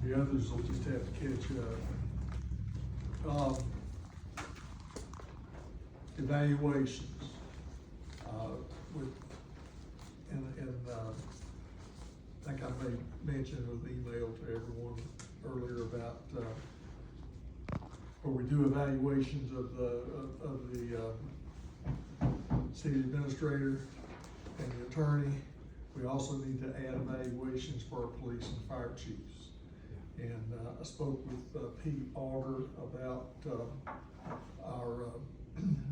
The others will just have to catch up. Evaluations, with, I think I made mention of the email to everyone earlier about, where we do evaluations of the city administrator and the attorney. We also need to add evaluations for our police and fire chiefs. And I spoke with Pete Auger about our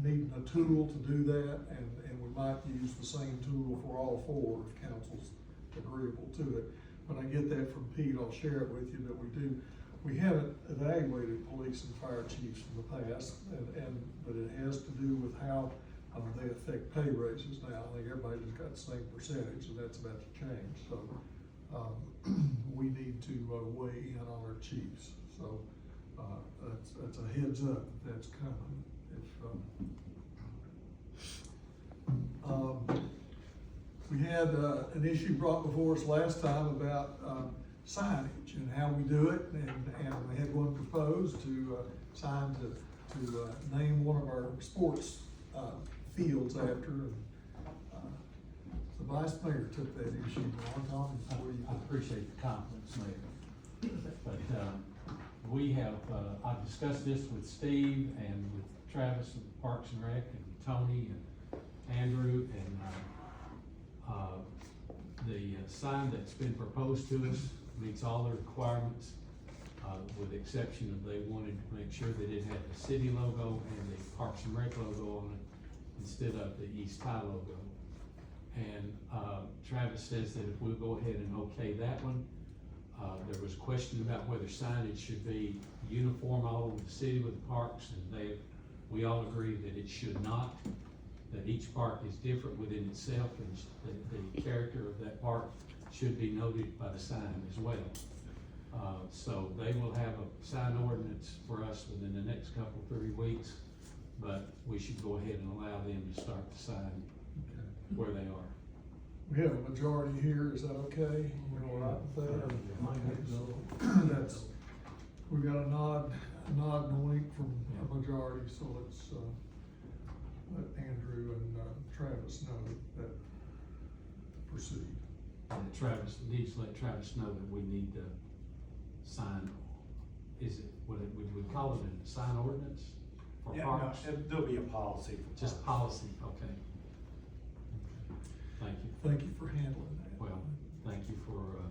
needing a tool to do that, and we might use the same tool for all four if council's agreeable to it. When I get that from Pete, I'll share it with you, but we haven't evaluated police and fire chiefs in the past, but it has to do with how they affect pay raises now. I think everybody's got the same percentage, and that's about to change. So we need to weigh in on our chiefs. So that's a heads up that's coming. We had an issue brought before us last time about signage and how we do it, and we had one proposed to sign to name one of our sports fields after. And, the vice mayor took that issue on. I appreciate the confidence, Mayor. But we have, I've discussed this with Steve and with Travis and Parks and Rec and Tony and Andrew, and the sign that's been proposed to us meets all the requirements, with the exception of they wanted to make sure that it had the city logo and the Parks and Rec logo on it instead of the East High logo. And Travis says that if we'll go ahead and okay that one, there was a question about whether signage should be uniform all over the city with the parks, and we all agree that it should not, that each park is different within itself, and the character of that park should be noted by the sign as well. So they will have a sign ordinance for us within the next couple, 3 weeks, but we should go ahead and allow them to start the sign where they are. We have a majority here, is that okay? We're all right with that? That's, we've got a nod and a wink from a majority, so let's let Andrew and Travis know that proceed. And Travis needs to let Travis know that we need to sign, is it, would we call it a sign ordinance for parks? No, there'll be a policy for Just parks. policy, okay. Thank you. Thank you for handling that. Well, thank you for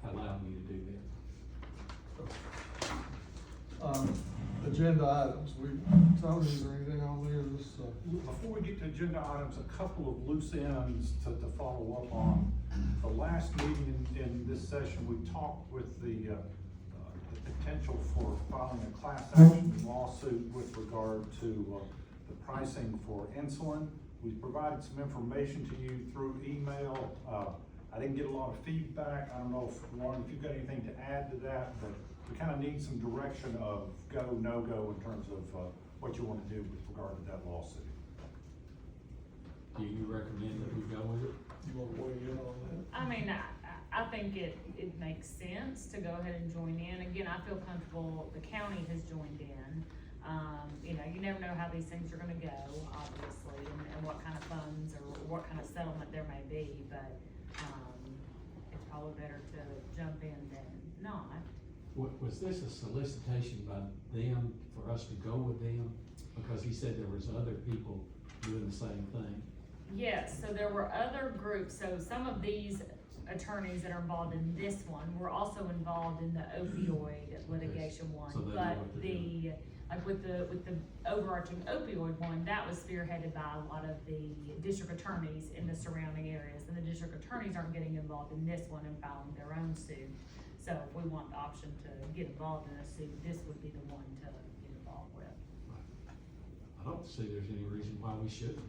allowing me to do that. Agenda items, Tony, is there anything on there this? Before we get to agenda items, a couple of loose ends to follow up on. The last meeting in this session, we talked with the potential for filing a class action lawsuit with regard to the pricing for insulin. We provided some information to you through email. I didn't get a lot of feedback. I don't know if, Lauren, if you've got anything to add to that, but we kind of need some direction of go, no go in terms of what you want to do with regard to that lawsuit. Do you recommend that we go with it? You want to weigh in on that? I mean, I think it makes sense to go ahead and join in. Again, I feel comfortable, the county has joined in. You never know how these things are gonna go, obviously, and what kind of funds or what kind of settlement there may be, but, it's probably better to jump in than not. Was this a solicitation by them for us to go with them? Because he said there was other people doing the same thing. Yes, so there were other groups, so some of these attorneys that are involved in this one were also involved in the opioid litigation one, So they know but what they're doing. like with the overarching opioid one, that was spearheaded by a lot of the district attorneys in the surrounding areas, and the district attorneys aren't getting involved in this one and filing their own suit. So if we want the option to get involved in a suit, this would be the one to get involved with. I don't see there's any reason why we shouldn't.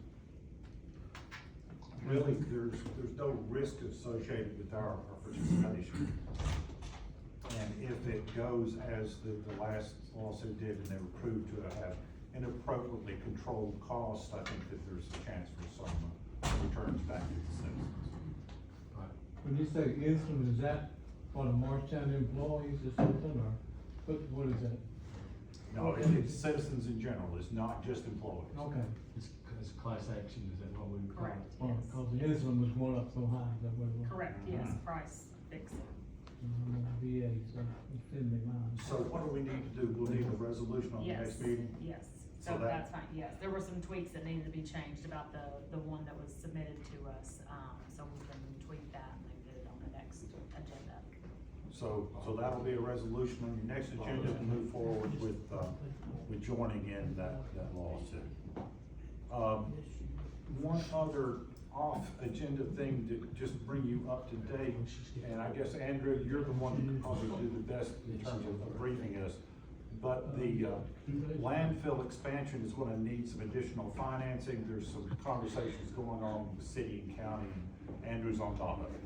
Really, there's no risk associated with our participation. And if it goes as the last lawsuit did, and they were proved to have inappropriately controlled costs, I think that there's a chance for some returns back to the citizens. Right. When you say insulin, is that For the Morristown employees or something, or what is that? No, it's citizens in general, it's not just employees. Okay. It's class action, is that what we would call it? Correct, Well, yes. cause the insulin was going up so high, is that what it was? Correct, yes, price fixing. VA, so it's in the line. So what do we need to do? We'll need a resolution on the Yes, next meeting? yes, So so that- that's fine, yes, there were some tweaks that needed to be changed about the one that was submitted to us, so we can tweak that and then get it on the next agenda. So that'll be a resolution on your next agenda to move forward with joining in that lawsuit. One other off-agenda thing to just bring you up to date, and I guess, Andrew, you're the one that could probably do the best in terms of briefing us. But the landfill expansion is gonna need some additional financing. There's some conversations going on with the city and county, and Andrew's on top of it.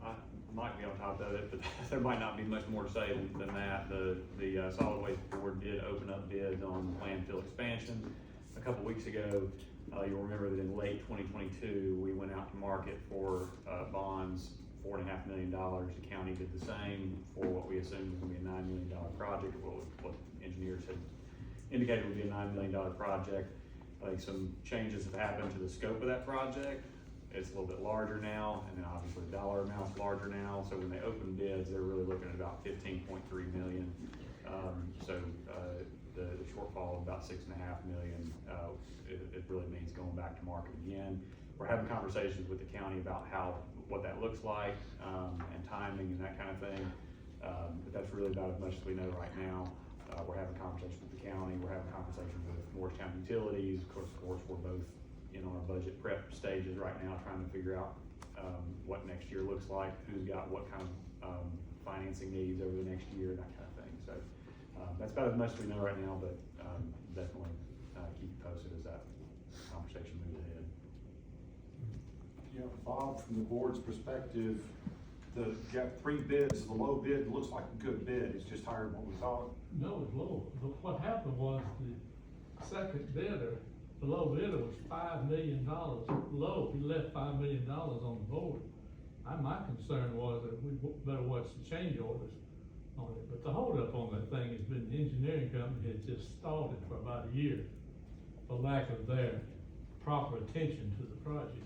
I might be on top of it, but there might not be much more to say than that. The solid waste board did open up bids on landfill expansion a couple weeks ago. You'll remember that in late 2022, we went out to market for bonds, $4.5 million. The county did the same for what we assumed was gonna be a $9 million project, what engineers had indicated would be a $9 million project. Like, some changes have happened to the scope of that project. It's a little bit larger now, and then obviously the dollar amount's larger now, so when they open bids, they're really looking at about 15.3 million. The shortfall of about 6.5 million, it really means going back to market again. We're having conversations with the county about what that looks like, and timing and that kind of thing. But that's really about as much as we know right now. We're having conversations with the county, we're having conversations with Morristown Utilities. Of course, we're both in our budget prep stages right now, trying to figure out what next year looks like, who's got what kind of financing needs over the next year, that kind of thing. So that's about as much as we know right now, but definitely keep you posted as that conversation moves ahead. Yeah, Bob, from the board's perspective, you got 3 bids. The low bid looks like a good bid, it's just higher than what we thought. No, it's low, but what happened was the second bidder, the low bidder was $5 million low, he left $5 million on the board. My concern was that we better watch the change orders on it, but the holdup on that thing has been the engineering company had just stalled it for about a year for lack of their proper attention to the project.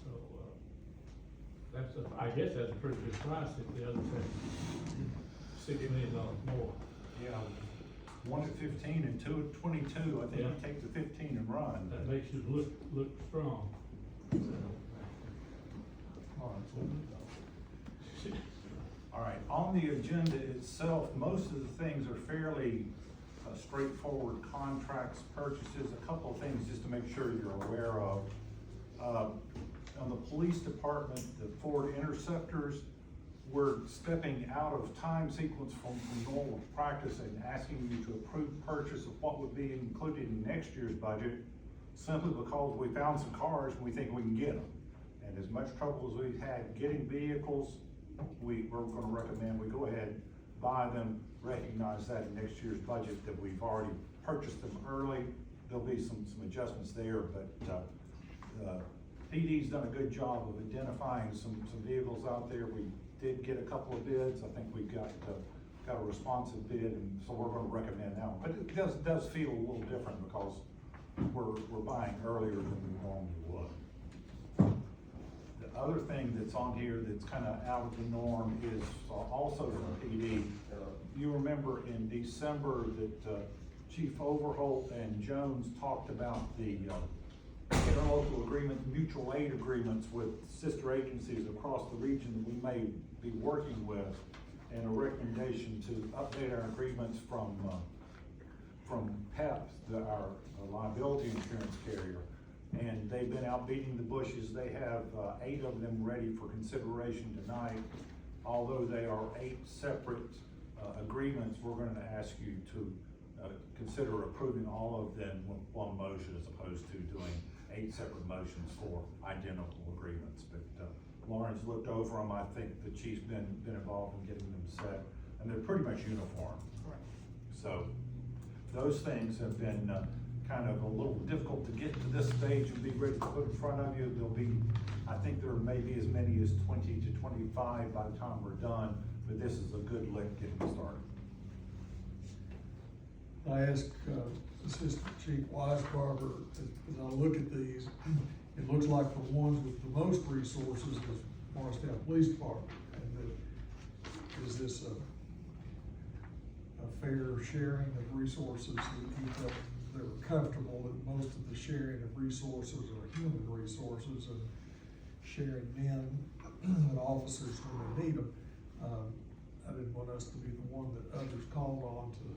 So, I guess that's a pretty good price if the others had $6 million more. Yeah, 1 at 15 and 2 at 22, I think you Yeah. take the 15 and run. That makes you look strong. All right, on the agenda itself, most of the things are fairly straightforward contracts, purchases, a couple of things just to make sure you're aware of. On the police department, the Ford Interceptors, we're stepping out of time sequence from normal practice and asking you to approve purchase of what would be included in next year's budget, simply because we found some cars and we think we can get them. And as much trouble as we've had getting vehicles, we're gonna recommend we go ahead, buy them, recognize that in next year's budget that we've already purchased them early. There'll be some adjustments there, but PD's done a good job of identifying some vehicles out there. We did get a couple of bids. I think we've got a responsive bid, and so we're gonna recommend that one. But it does feel a little different because we're buying earlier than we normally would. The other thing that's on here that's kind of out of the norm is also from PD. You remember in December that Chief Overholt and Jones talked about the interlocal agreement, mutual aid agreements with sister agencies across the region that we may be working with, and a recommendation to update our agreements from PEP, our liability insurance carrier. And they've been out beating the bushes. They have 8 of them ready for consideration tonight. Although they are 8 separate agreements, we're gonna ask you to consider approving all of them with one motion as opposed to doing 8 separate motions for identical agreements. But Lawrence looked over them. I think the chief's been involved in getting them set, and they're pretty much uniform. So those things have been kind of a little difficult to get to this stage and be ready to put in front of you. There'll be, I think there may be as many as 20 to 25 5 by the time we're done, but this is a good lick getting started. I asked, Assistant Chief Weisbarber, as I look at these, it looks like the ones with the most resources is Morristown Police Department. And that, is this a fair sharing of resources that you felt they were comfortable that most of the sharing of resources are human resources and sharing men and officers when they need them? I didn't want us to be the one that others called on to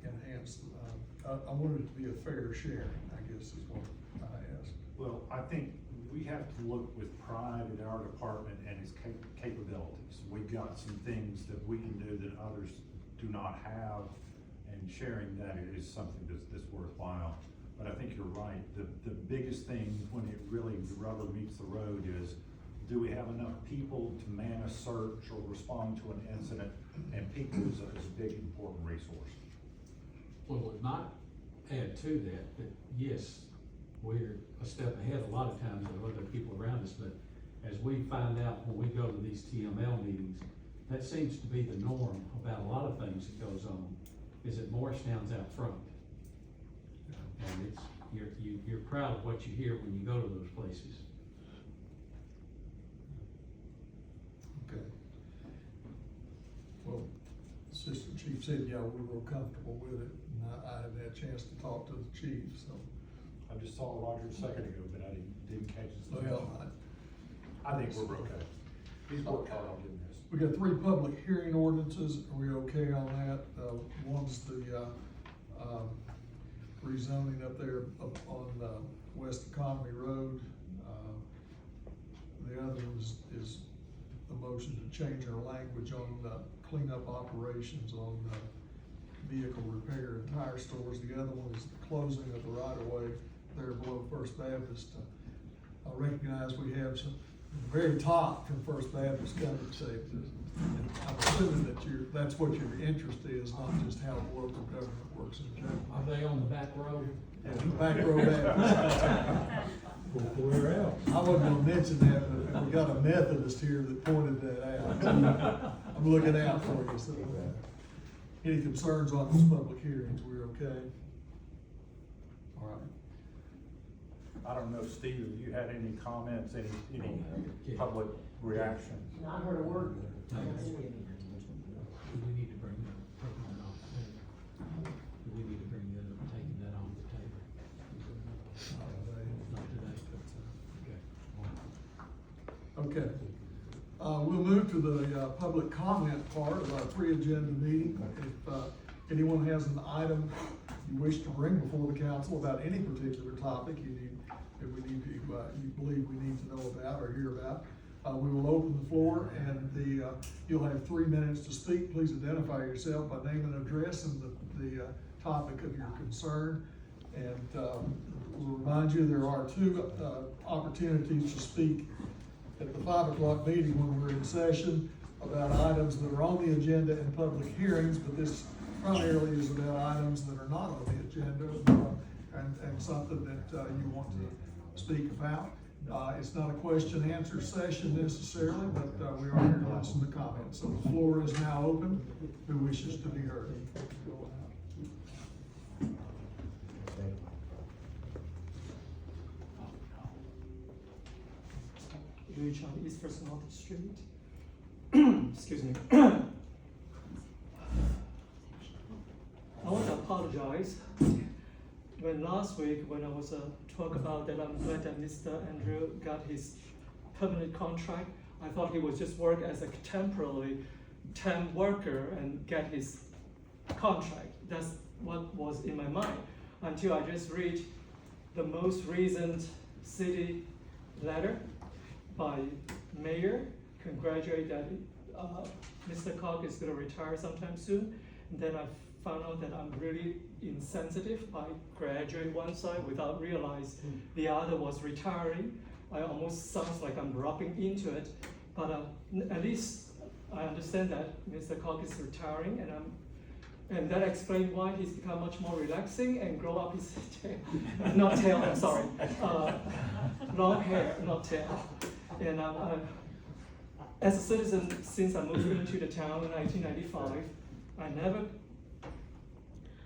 enhance. I wanted it to be a fair sharing, I guess is what I asked. Well, I think we have to look with pride at our department and its capabilities. We've got some things that we can do that others do not have, and sharing that is something that's worthwhile. But I think you're right. The biggest thing when it really, the rubber meets the road is, do we have enough people to man a search or respond to an incident? And people is a big, important resource. Well, would not add to that yes, we're a step ahead a lot of times of other people around us, but as we find out when we go to these TML meetings, that seems to be the norm about a lot of things that goes on, is that Morristown's out front. And it's, you're proud of what you hear when you go to those places. Okay. Well, Assistant Chief said, yeah, we were comfortable with it, and I hadn't had a chance to talk to the chief, so. I just saw Roger a second ago, but I didn't catch his. Well, I think we're okay. He's worked hard on getting this. we got 3 public hearing ordinances. Are we okay on that? One's the, rezoning up there up on, West Economy Road. The other one is the motion to change our language on, cleanup operations on, vehicle repair and tire stores. The other one is the closing of the right-of-way there below First Baptist. I recognize we have some very top from First Baptist coming to say this. And I'm assuming that that's what your interest is, not just how the local government works in general. Are they on the back row? Yeah, the back row Baptist. Where else? I wasn't gonna mention that, but we got a Methodist here that pointed that out. I'm looking out for you, so. Any concerns on those public hearings? We're okay? All right. I don't know, Steve, if you had any comments, any public reaction? Not heard a word. Do we need to bring that, taking that off the table? Do we need to bring that up, taking that off the table? Not today, but, okay. Okay. We'll move to the public comment part of our pre-agenda meeting. If anyone has an item you wish to bring before the council about any particular topic you believe we need to know about or hear about, we will open the floor, and you'll have 3 minutes to speak. Please identify yourself by name and address and the topic of your concern. And we'll remind you there are 2 opportunities to speak at the 5 o'clock meeting when we're in session about items that are on the agenda in public hearings, but this primarily is about items that are not on the agenda and something that you want to speak about. It's not a question and answer session necessarily, but we are here to listen to comments. So the floor is now open. Who wishes to be heard? Reach on East First North Street. Excuse me. I want to apologize. When last week, when I was talk about that, I'm glad that Mr. Andrew got his permanent contract. I thought he would just work as a temporary temp worker and get his contract. That's what was in my mind until I just read the most recent city letter by mayor, congratulate that Mr. Cox is going to retire sometime soon. And then I found out that I'm really insensitive. I graduate one side without realize the other was retiring. I almost sounds like I'm rubbing into it, but at least I understand that Mr. Cox is retiring, and that explains why he's become much more relaxing and grow up his tail, not tail, I'm sorry, long hair, not tail. And as a citizen, since I moved into the town in 1995, I never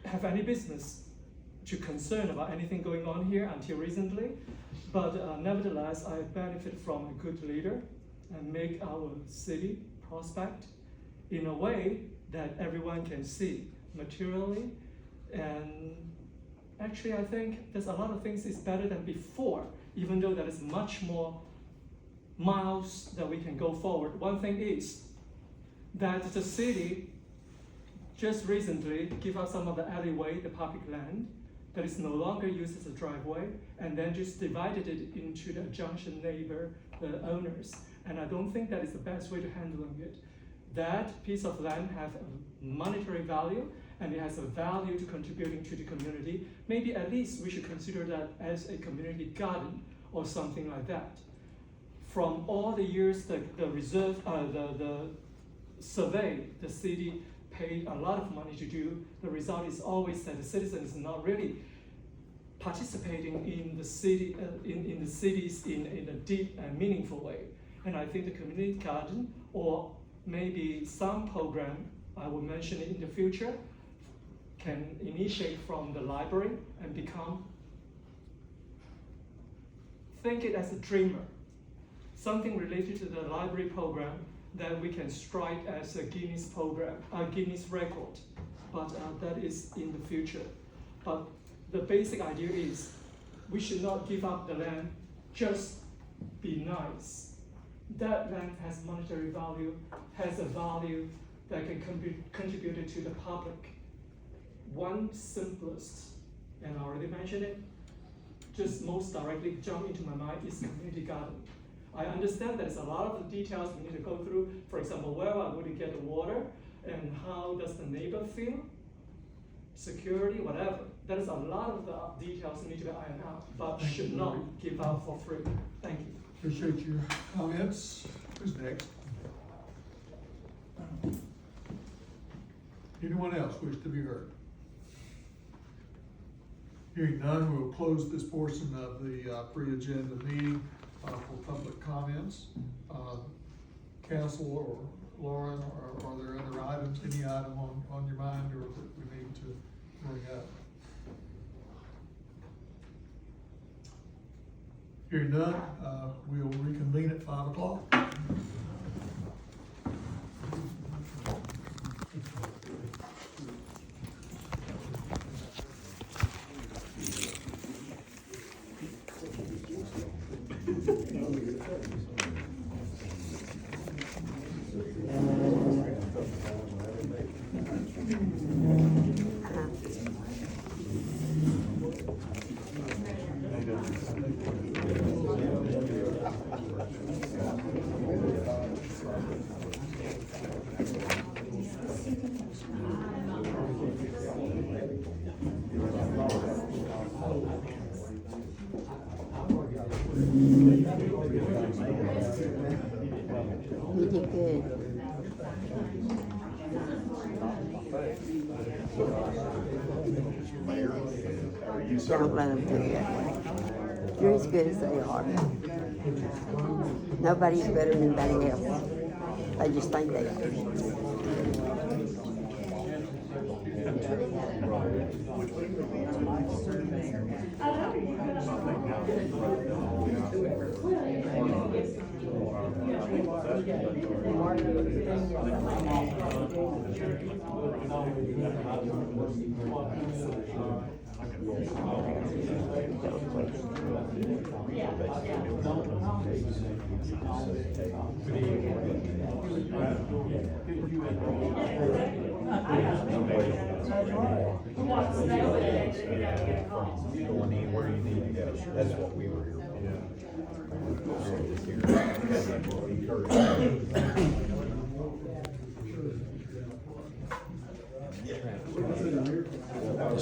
have any business to concern about anything going on here until recently. But nevertheless, I benefit from a good leader and make our city prospect in a way that everyone can see materially. And actually, I think there's a lot of things is better than before, even though there is much more miles that we can go forward. One thing is that the city just recently give up some of the alleyway, the public land, that is no longer used as a driveway, and then just divided it into the adjacent neighbor, the owners. And I don't think that is the best way to handling it. That piece of land have a monetary value, and it has a value to contributing to the community. Maybe at least we should consider that as a community garden or something like that. From all the years, the survey, the city paid a lot of money to do. The result is always that the citizen is not really participating in the city, in the cities in a deep and meaningful way. And I think the community garden, or maybe some program I will mention in the future, can initiate from the library and become, think it as a dreamer, something related to the library program that we can strike as a Guinness program, a Guinness record, but that is in the future. But the basic idea is we should not give up the land, just be nice. That land has monetary value, has a value that can contribute to the public. One simplest, and I already mentioned it, just most directly jump into my mind is community garden. I understand there's a lot of the details we need to go through. For example, where I'm going to get the water, and how does the neighbor feel, security, whatever. There's a lot of the details need to be ironed out, but should not give out for free. Thank you. Appreciate your comments. Who's next? Anyone else wish to be heard? Hearing none, we'll close this portion of the pre-agenda meeting for public comments. Council or Lauren, are there other items, any item on your mind or that we need to bring up? Hearing none, we'll reconvene at 5 o'clock. You did good. Don't let them do that. You're as good as they are. Nobody's better than anybody else. They just think they are. Going anywhere you need to go. That's what we were here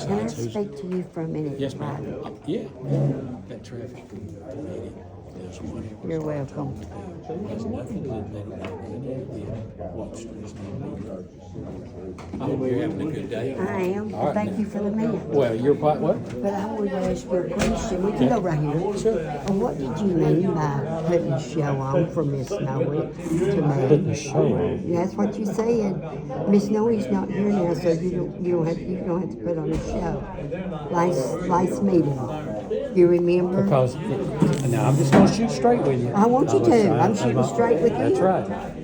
Can I speak to you for a minute? Yes, ma'am. Yeah, that traffic. There's one. You're welcome. There's nothing like that. Watch this meeting. I hope you're having a good day. I am. All right, Thank now. you for the man. Well, you're quite what? But I would ask you a question. We can go right here. And what did you mean by putting a show on for Miss Snowy to Putting a me? show on. That's what you said. Miss Snowy's not here now, so you don't have to put on a show. Last meeting. You remember? Because, now I'm just gonna shoot straight with you. I want you to. Listen, I'm shooting straight with you. That's right.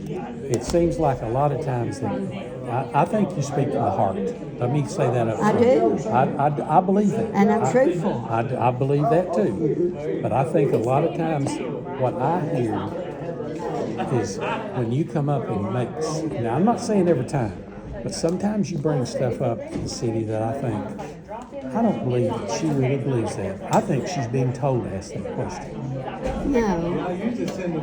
It seems like a lot of times that, I think you speak from the heart. Let me say that up I front. do. I believe that. And I'm truthful. I believe that too. But I think a lot of times what I hear is when you come up and make, now I'm not saying every time, but sometimes you bring stuff up to the city that I think, I don't believe that she really believes that. I think she's being told to ask that question. No.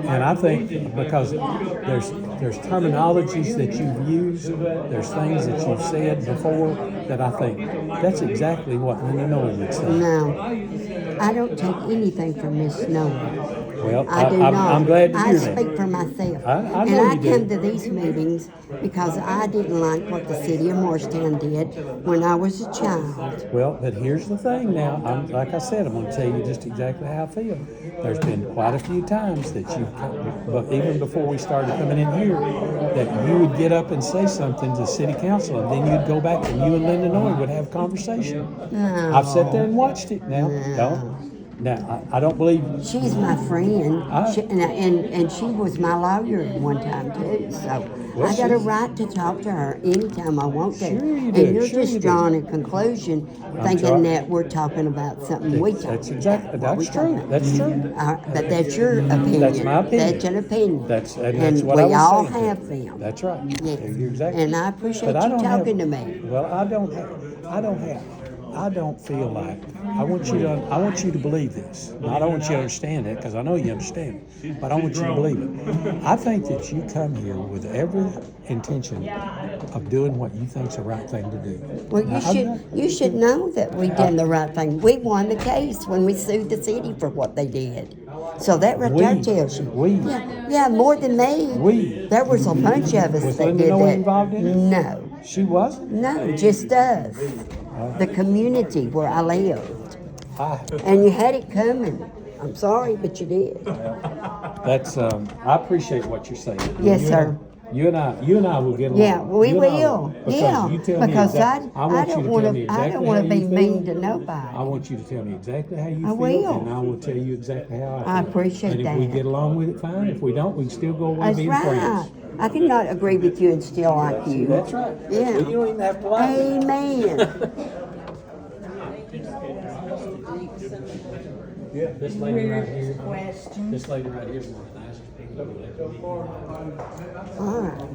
And I think because there's terminologies that you've used, there's things that you've said before that I think that's exactly what Linda Noe would say. No. I don't take anything from Miss Snowy. Well, I do not. I'm glad to I hear that. speak for myself. I And know I you do. come to these meetings because I didn't like what the city of Morristown did when I was a child. Well, but here's the thing now, like I said, I'm gonna tell you just exactly how I feel. There's been quite a few times that but even before we started coming in here, that you would get up and say something to city council, and then you'd go back and you and Linda Noe would have a conversation. No. I've sat there and watched it now. Now, I don't believe, She's my friend, I- and she was my lawyer at one time too, so Well, I got a she- right to talk to her anytime I want to. Sure you do, And you're sure you just do. drawing a conclusion, I'm thinking sorry. that we're talking about something we talk that's about. exactly, What we that's talking true, about. that's true. But that's your opinion. That's my opinion. That's an opinion. That's what I And was we all saying to you. have them. That's right. Yes. You're exactly. And I appreciate But you don't have- talking to me. Well, I don't feel like, I want you to believe this. I don't want you to understand it, because I know you understand it, but I want you to believe it. I think that you come here with every intention of doing what you think's the right thing to do. Well, Now, I'm not- you should know that we done the right thing. We won the case when we sued the city for what they did. So that right there We. tells you. We. Yeah, more than me. We. There was a bunch of us Was that Linda did Noe that. involved in it? No, She wasn't? no, just us. The community where I lived. I, And you had it coming. I'm sorry, but you did. that's, I appreciate what you're saying. Yes, sir. You and I will get along. Yeah, we You and I will. Because Yeah, you tell me because exact- I want you don't to tell wanna, me I exactly don't wanna how be you mean feel. to nobody. I want you to tell me exactly how you I feel, will. and I will tell you exactly how I feel. I appreciate And if we that. get along with it, fine. If we don't, we can still go away That's being right. friends. I cannot agree with you and still like you. That's right. Yeah. You don't even have to like it. Amen. This lady right here, this lady right here is one of the nicest people. All right.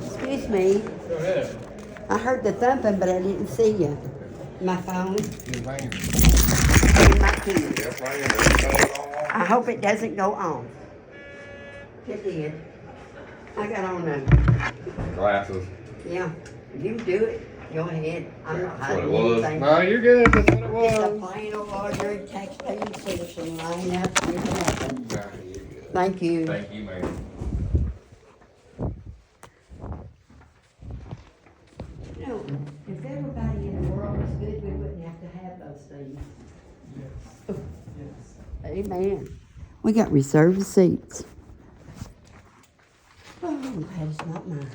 Excuse me. Go ahead. I heard the thumping, but I didn't see you. My phone. You're right. And my key. Yep, right here. Everything on. I hope it doesn't go on. It did. I got on a, Glasses. yeah, you do it. Go ahead. I'm not That's what it hiding was. anything. No, you're good. That's what it It's a was. plain old ordinary taxpaying citizen line up. and nothing. Nah, you're good. Thank you. Thank you, man. You know, if everybody in the world was good, we wouldn't have to have those things. Amen. We got reserved seats. Oh, that is not mine.